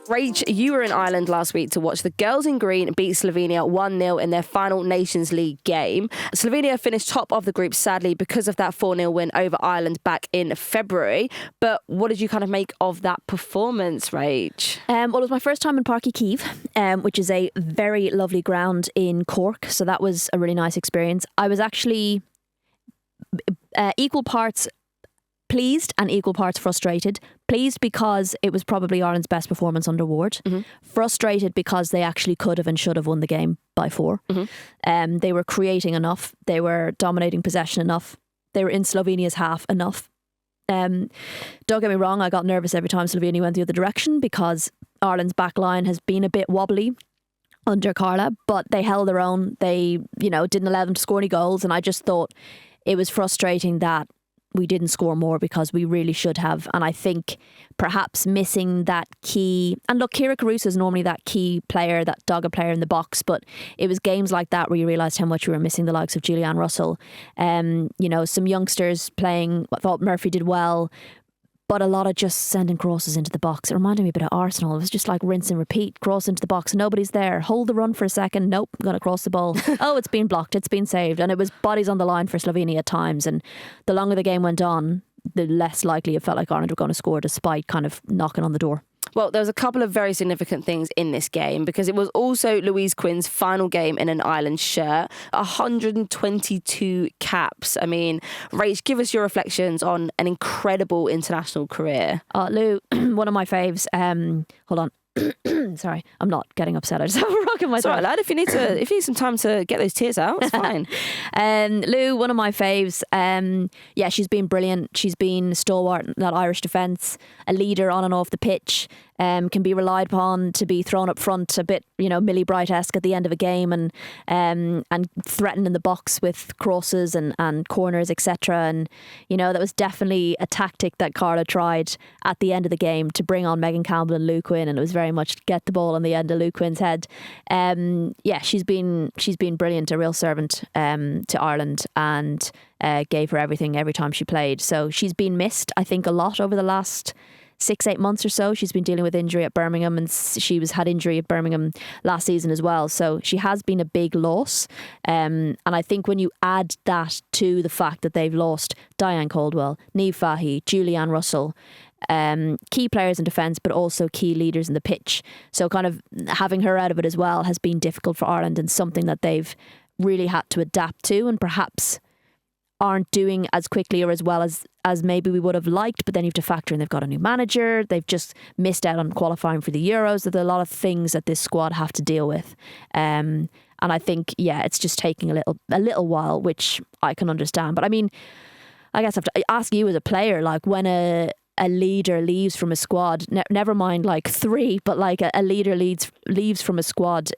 Rach, you were in Ireland last week to watch the girls in green beat Slovenia 1-0 in their final Nations League game. Slovenia finished top of the group, sadly, because of that 4-0 win over Ireland back in February. But what did you kind of make of that performance, Rach? Well, it was my first time in Páirc Uí Chaoimh, which is a very lovely ground in Cork. So that was a really nice experience. I was actually equal parts pleased and equal parts frustrated. Pleased because it was probably Ireland's best performance under Ward. Mm-hmm. Frustrated because they actually could have and should have won the game by 4. Mm-hmm. They were creating enough. They were dominating possession enough. They were in Slovenia's half enough. Don't get me wrong, I got nervous every time Slovenia went the other direction because Ireland's back line has been a bit wobbly under Carla, but they held their own. They, didn't allow them to score any goals, and I just thought it was frustrating that we didn't score more because we really should have. And I think perhaps missing that key, and look, Ciara Caruso is normally that key player, that dogged player in the box, but it was games like that where you realised how much we were missing the likes of Julianne Russell. Some youngsters playing, I thought Murphy did well, but a lot of just sending crosses into the box. It reminded me a bit of Arsenal. It was just like rinse and repeat, cross into the box, nobody's there, hold the run for a second, nope, I'm going to cross the ball. Oh, it's been blocked, it's been saved. And it was bodies on the line for Slovenia at times, and the longer the game went on, the less likely it felt like Ireland were going to score, despite kind of knocking on the door. Well, there was a couple of very significant things in this game because it was also Louise Quinn's final game in an Ireland shirt. 122 caps. I mean, Rach, give us your reflections on an incredible international career. Lou, one of my faves. Hold on. Sorry, I'm not getting upset. I just have a rock in my throat. It's all right, lad. If you need some time to get those tears out, it's fine. Lou, one of my faves. She's been brilliant. She's been stalwart in that Irish defence, a leader on and off the pitch. Can be relied upon to be thrown up front a bit, Millie Bright-esque at the end of a game, and threaten in the box with crosses and corners, etc. And that was definitely a tactic that Carla tried at the end of the game to bring on Megan Campbell and Lou Quinn, and it was very much get the ball on the end of Lou Quinn's head. She's been brilliant, a real servant to Ireland, and gave her everything every time she played. So she's been missed, I think, a lot over the last 6-8 months or so. She's been dealing with injury at Birmingham, and she had injury at Birmingham last season as well. So she has been a big loss. And I think when you add that to the fact that they've lost Diane Caldwell, Niamh Fahey, Julianne Russell, key players in defence, but also key leaders in the pitch. So kind of having her out of it as well has been difficult for Ireland, and something that they've really had to adapt to, and perhaps aren't doing as quickly or as well as maybe we would have liked. But then you have to factor in they've got a new manager, they've just missed out on qualifying for the Euros. There's a lot of things that this squad have to deal with, and I think it's just taking a little while, which I can understand. But I mean, I guess I have to ask you as a player, like when a leader leaves from a squad, never mind like 3, but like a leader leaves from a squad,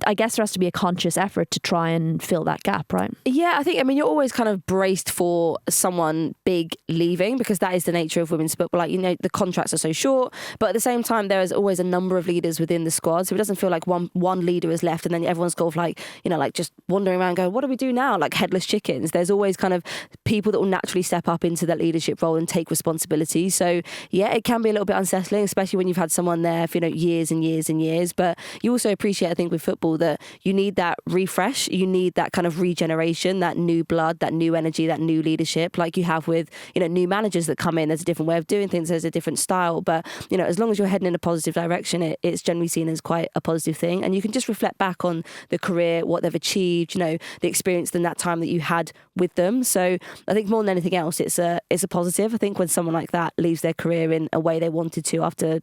I guess there has to be a conscious effort to try and fill that gap, right? Yeah, I think, you're always kind of braced for someone big leaving, because that is the nature of women's football. Like, the contracts are so short, but at the same time, there is always a number of leaders within the squad. So it doesn't feel like one leader is left and then everyone's kind of like just wandering around going, what do we do now? Like headless chickens. There's always kind of people that will naturally step up into that leadership role and take responsibility. So yeah, it can be a little bit unsettling, especially when you've had someone there for, years and years and years. But you also appreciate, I think, with football that you need that refresh, you need that kind of regeneration, that new blood, that new energy, that new leadership, like you have with new managers that come in. There's a different way of doing things, there's a different style, but as long as you're heading in a positive direction, it's generally seen as quite a positive thing. And you can just reflect back on the career, what they've achieved, the experience in that time that you had with them. So I think more than anything else, it's a positive. I think when someone like that leaves their career in a way they wanted to after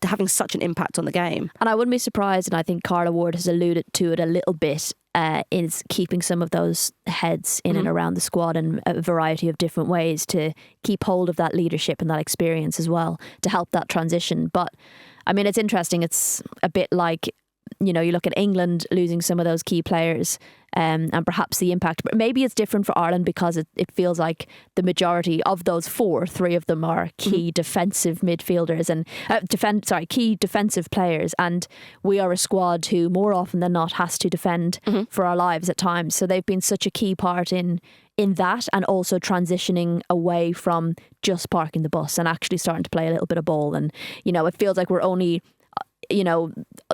having such an impact on the game. And I wouldn't be surprised, and I think Carla Ward has alluded to it a little bit, is keeping some of those heads in and around the squad in a variety of different ways to keep hold of that leadership and that experience as well, to help that transition. But I mean, it's interesting. It's a bit like, you look at England losing some of those key players, and perhaps the impact. But maybe it's different for Ireland because it feels like the majority of those 3 of them are key defensive midfielders and key defensive players, and we are a squad who more often than not has to defend for our lives at times. So they've been such a key part in that, and also transitioning away from just parking the bus and actually starting to play a little bit of ball. And it feels like we're only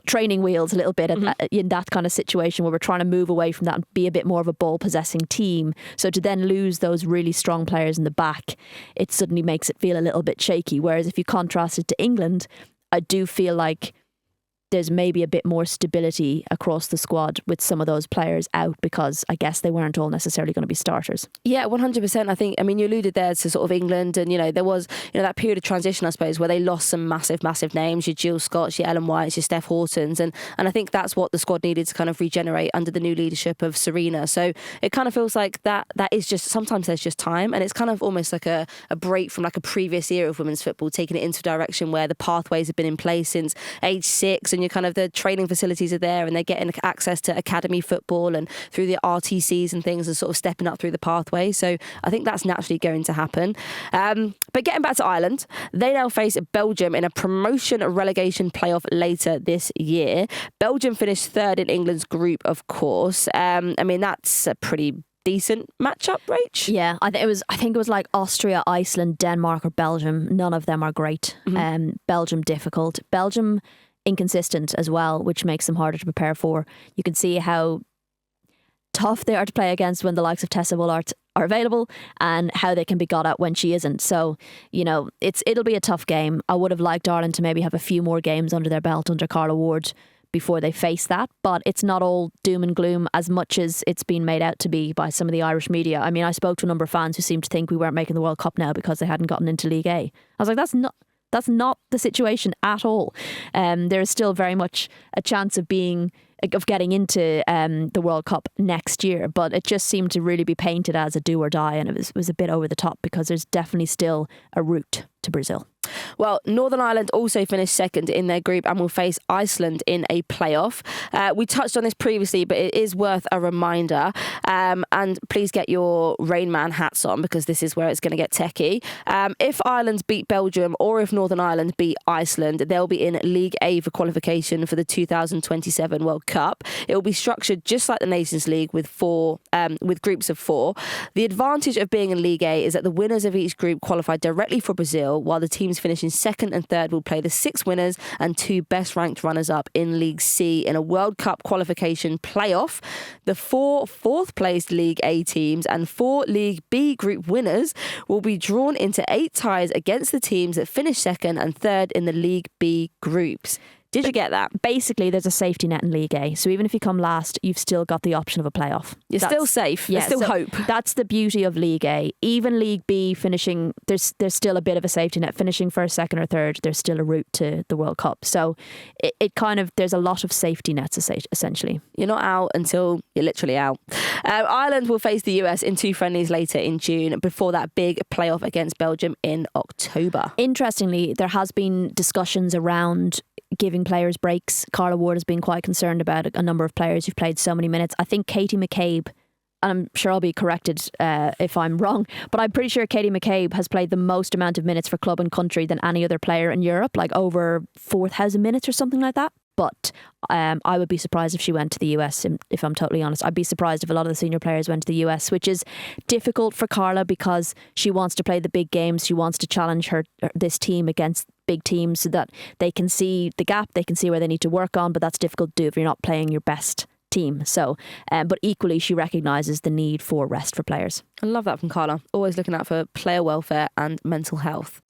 training wheels a little bit in that kind of situation where we're trying to move away from that and be a bit more of a ball possessing team. So to then lose those really strong players in the back, it suddenly makes it feel a little bit shaky. Whereas if you contrast it to England, I do feel like there's maybe a bit more stability across the squad with some of those players out, because I guess they weren't all necessarily going to be starters. Yeah, 100%. I mean, you alluded there to sort of England, and, there was, that period of transition, I suppose, where they lost some massive, massive names, your Jill Scotts, your Ellen Whites, your Steph Hortons. And I think that's what the squad needed to kind of regenerate under the new leadership of Serena. So it kind of feels like that is just, sometimes there's just time. And it's kind of almost like a break from like a previous era of women's football, taking it into a direction where the pathways have been in place since age 6, and you're kind of, the training facilities are there, and they're getting access to academy football and through the RTCs and things, and sort of stepping up through the pathway. So I think that's naturally going to happen. But getting back to Ireland, they now face Belgium in a promotion relegation playoff later this year. Belgium finished third in England's group, of course. I mean, that's a pretty decent matchup, Rach. Yeah, I think it was like Austria, Iceland, Denmark, or Belgium. None of them are great. Belgium difficult. Belgium inconsistent as well, which makes them harder to prepare for. You can see how tough they are to play against when the likes of Tessa Woolard are available, and how they can be got at when she isn't. So, it'll be a tough game. I would have liked Ireland to maybe have a few more games under their belt under Carla Ward before they face that, but it's not all doom and gloom as much as it's been made out to be by some of the Irish media. I mean, I spoke to a number of fans who seemed to think we weren't making the World Cup now because they hadn't gotten into League A. I was like, that's not the situation at all. There is still very much a chance of getting into the World Cup next year, but it just seemed to really be painted as a do or die, and it was a bit over the top, because there's definitely still a route to Brazil. Well, Northern Ireland also finished second in their group and will face Iceland in a playoff. We touched on this previously, but it is worth a reminder. And please get your Rain Man hats on, because this is where it's going to get techie. If Ireland beat Belgium, or if Northern Ireland beat Iceland, they'll be in League A for qualification for the 2027 World Cup. It will be structured just like the Nations League with groups of 4. The advantage of being in League A is that the winners of each group qualify directly for Brazil, while the teams finishing second and third will play the 6 winners and 2 best ranked runners-up in League C in a World Cup qualification playoff. The 4 fourth placed League A teams and 4 League B group winners will be drawn into 8 ties against the teams that finish second and third in the League B groups. Did you get that? Basically, there's a safety net in League A. So even if you come last, you've still got the option of a playoff. You're still safe. Yeah, there's still hope. That's the beauty of League A. Even League B finishing, there's still a bit of a safety net. Finishing first, second or third, there's still a route to the World Cup. So it kind of, there's a lot of safety nets essentially. You're not out until you're literally out. Ireland will face the US in 2 friendlies later in June, before that big playoff against Belgium in October. Interestingly, there has been discussions around giving players breaks. Carla Ward has been quite concerned about a number of players who've played so many minutes. I think Katie McCabe, and I'm sure I'll be corrected if I'm wrong, but I'm pretty sure Katie McCabe has played the most amount of minutes for club and country than any other player in Europe, like over 4,000 minutes or something like that. But I would be surprised if she went to the US, if I'm totally honest. I'd be surprised if a lot of the senior players went to the US, which is difficult for Carla because she wants to play the big games. She wants to challenge this team against big teams so that they can see the gap, they can see where they need to work on, but that's difficult to do if you're not playing your best team. So, but equally, she recognises the need for rest for players. I love that from Carla. Always looking out for player welfare and mental health.